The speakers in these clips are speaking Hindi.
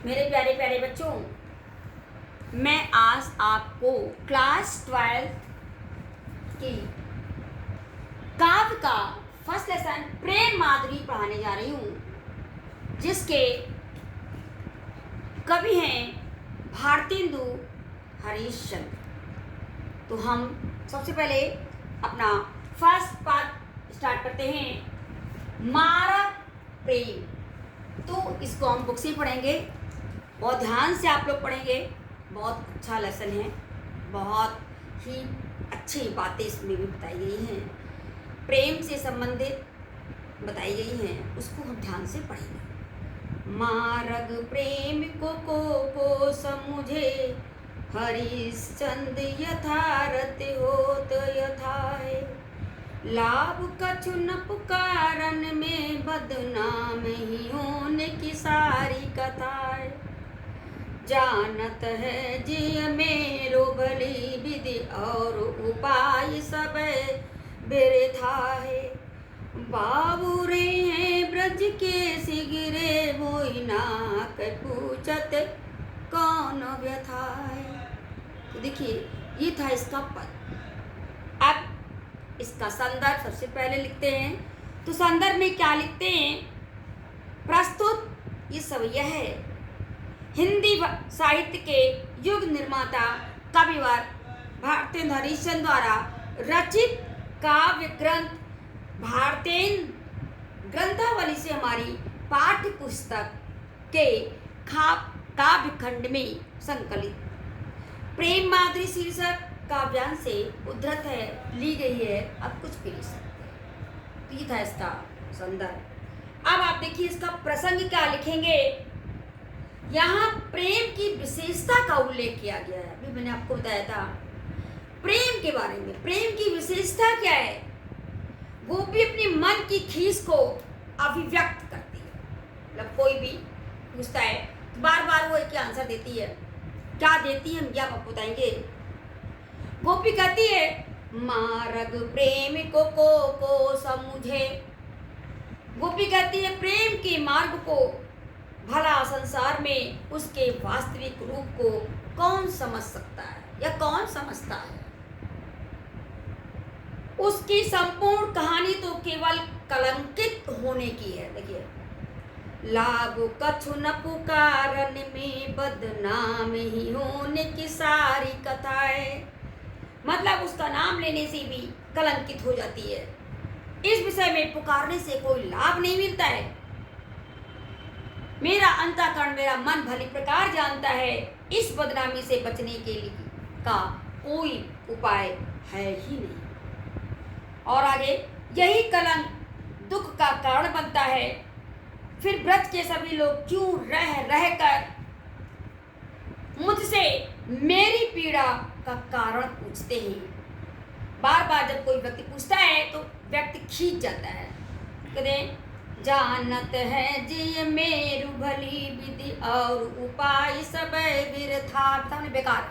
मेरे प्यारे प्यारे बच्चों, मैं आज आपको क्लास 12 की काव्य का फर्स्ट लेसन प्रेम माधुरी पढ़ाने जा रही हूँ, जिसके कवि हैं भारतेंदु हरीशचंद्र। तो हम सबसे पहले अपना फर्स्ट पार्ट स्टार्ट करते हैं, मारक प्रेम। तो इसको हम बुक से पढ़ेंगे, बहुत ध्यान से आप लोग पढ़ेंगे। बहुत अच्छा लेसन है, बहुत ही अच्छी बातें इसमें भी बताई गई हैं, प्रेम से संबंधित बताई गई हैं, उसको हम ध्यान से पढ़ेंगे। मारग प्रेम को समुझे, हरिश्चंद्र यथारथ होत यथाए। लाभ कछु न पुकारन में, बदनाम ही होने की सारी कथाएं। जानत है जिय मेरो भली विधि, और उपाय सब बिरथा है। बाबूरे हैं ब्रज के सिगिरे, मोई नाक पूछत कौन व्यथा है। तो देखिए, ये था इसका पद। अब इसका संदर्भ सबसे पहले लिखते हैं। तो संदर्भ में क्या लिखते हैं? प्रस्तुत ये सब यह है, हिंदी साहित्य के युग निर्माता कविवर भारतेंदु हरीशचंद्र द्वारा रचित काव्य ग्रंथ भारतेंदु ग्रंथावली से हमारी पाठ्य पुस्तक के काव्य खंड में संकलित प्रेम माधुरी शीर्षक काव्यांश से उद्धृत है, ली गई है। अब कुछ भी लिख सकते हैं। तो ये था इसका संदर्भ। अब आप देखिए, इसका प्रसंग क्या लिखेंगे। यहाँ प्रेम की विशेषता का उल्लेख किया गया है। अभी मैंने आपको बताया था प्रेम के बारे में। प्रेम की विशेषता क्या है? गोपी अपने मन की खीस को अभिव्यक्त करती है। मतलब कोई भी पूछता है तो बार बार वो एक ही आंसर देती है। क्या देती है हम क्या आपको बताएंगे। गोपी कहती है, मारग प्रेम को समुझे। गोपी कहती है, प्रेम के मार्ग को, भला संसार में उसके वास्तविक रूप को कौन समझ सकता है या कौन समझता है। उसकी संपूर्ण कहानी तो केवल कलंकित होने की है। देखिए, लाभ कछु न पुकारन में, बदनाम ही होने की सारी कथाएं। मतलब उसका नाम लेने से भी कलंकित हो जाती है। इस विषय में पुकारने से कोई लाभ नहीं मिलता है। मेरा अंतःकरण, मेरा मन भली प्रकार जानता है, इस बदनामी से बचने के लिए का कोई उपाय है ही नहीं। और आगे, यही कलंक दुख का कारण बनता है। फिर ब्रज के सभी लोग क्यों रह रह कर मुझसे मेरी पीड़ा का कारण पूछते हैं। बार बार जब कोई व्यक्ति पूछता है तो व्यक्ति खींच जाता है। कहते, जानत है जी मेरु भली विधि, और उपाय सब बिरथा। सामने बेकार।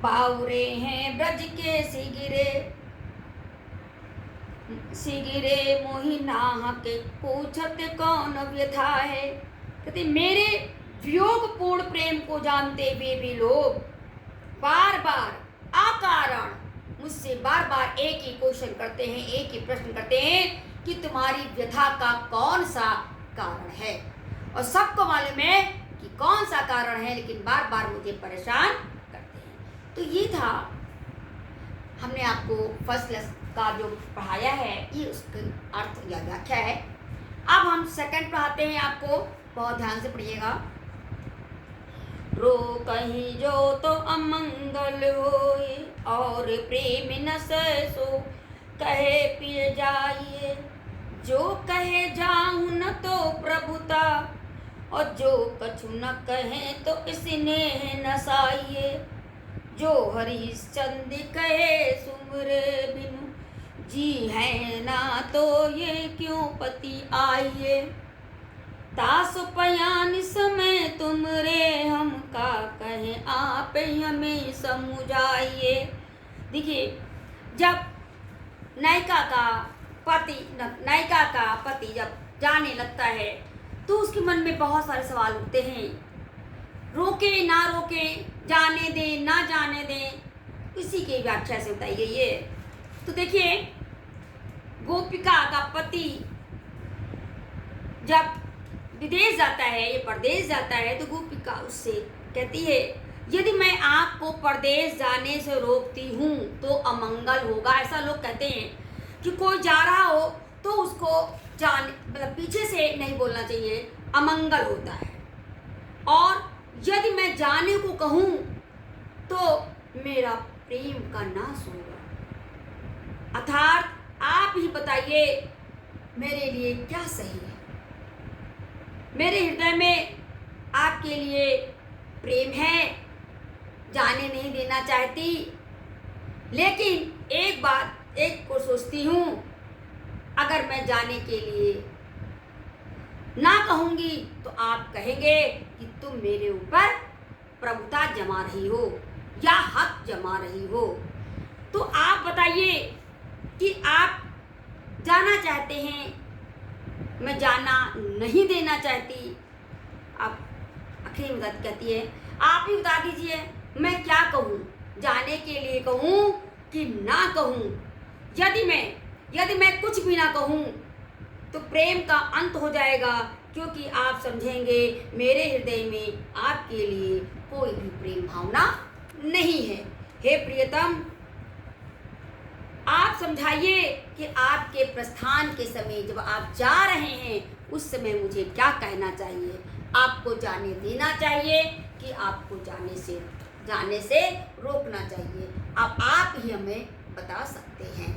बाउरे हैं ब्रज के सिगिरे मोहि नाहक, पूछत कौन व्यथा है। कहते, मेरे वियोगपूर्ण प्रेम को जानते हुए भी लोग बार बार अकारण मुझसे बार बार एक ही क्वेश्चन करते हैं, एक ही प्रश्न करते हैं कि तुम्हारी व्यथा का कौन सा कारण है। और सबको मालूम है कि कौन सा कारण है, लेकिन बार बार मुझे परेशान करते हैं। तो ये था, हमने आपको फर्स्ट लेसन का जो पढ़ाया है, ये उसका अर्थ या व्याख्या है। अब हम सेकंड पढ़ाते हैं आपको, बहुत ध्यान से पढ़िएगा। रो कहीं जो तो अमंगल होए, और प्रेम न सो कहे पिए जाइए। जो कहे जाऊं न तो प्रभुता, और जो कछु न कहे तो स्नेह नसाइए। जो हरिश्चंद्र कहे सुमरे बिनु, जी है ना तो ये क्यों पति आइए। तास पयान समय तुमरे, हम का कहे आप हमें समुझाइए। देखिए, जब नायिका का पति जब जाने लगता है तो उसके मन में बहुत सारे सवाल उठते हैं, रोके ना रोके, जाने दें ना जाने दें, इसी की व्याख्या से बताई गई है। तो देखिए, गोपिका का पति जब विदेश जाता है या परदेश जाता है तो गोपिका उससे कहती है, यदि मैं आपको परदेश जाने से रोकती हूँ तो अमंगल होगा। ऐसा लोग कहते हैं कि कोई जा रहा हो तो उसको जाने मतलब पीछे से नहीं बोलना चाहिए, अमंगल होता है। और यदि मैं जाने को कहूँ तो मेरा प्रेम का नाश होगा। अर्थात आप ही बताइए मेरे लिए क्या सही है। मेरे हृदय में आपके लिए प्रेम है, जाने नहीं देना चाहती, लेकिन एक को सोचती हूँ, अगर मैं जाने के लिए ना कहूँगी तो आप कहेंगे कि तुम मेरे ऊपर प्रभुता जमा रही हो या हक जमा रही हो। तो आप बताइए कि आप जाना चाहते हैं, मैं जाना नहीं देना चाहती। आप आखिरी में कहती है, आप ही बता दीजिए मैं क्या कहूँ, जाने के लिए कहूँ कि ना कहूँ। यदि मैं कुछ भी ना कहूँ तो प्रेम का अंत हो जाएगा, क्योंकि आप समझेंगे मेरे हृदय में आपके लिए कोई भी प्रेम भावना नहीं है। हे प्रियतम, आप समझाइए कि आपके प्रस्थान के समय जब आप जा रहे हैं उस समय मुझे क्या कहना चाहिए। आपको जाने देना चाहिए कि आपको जाने से रोकना चाहिए। आप ही हमें बता सकते हैं।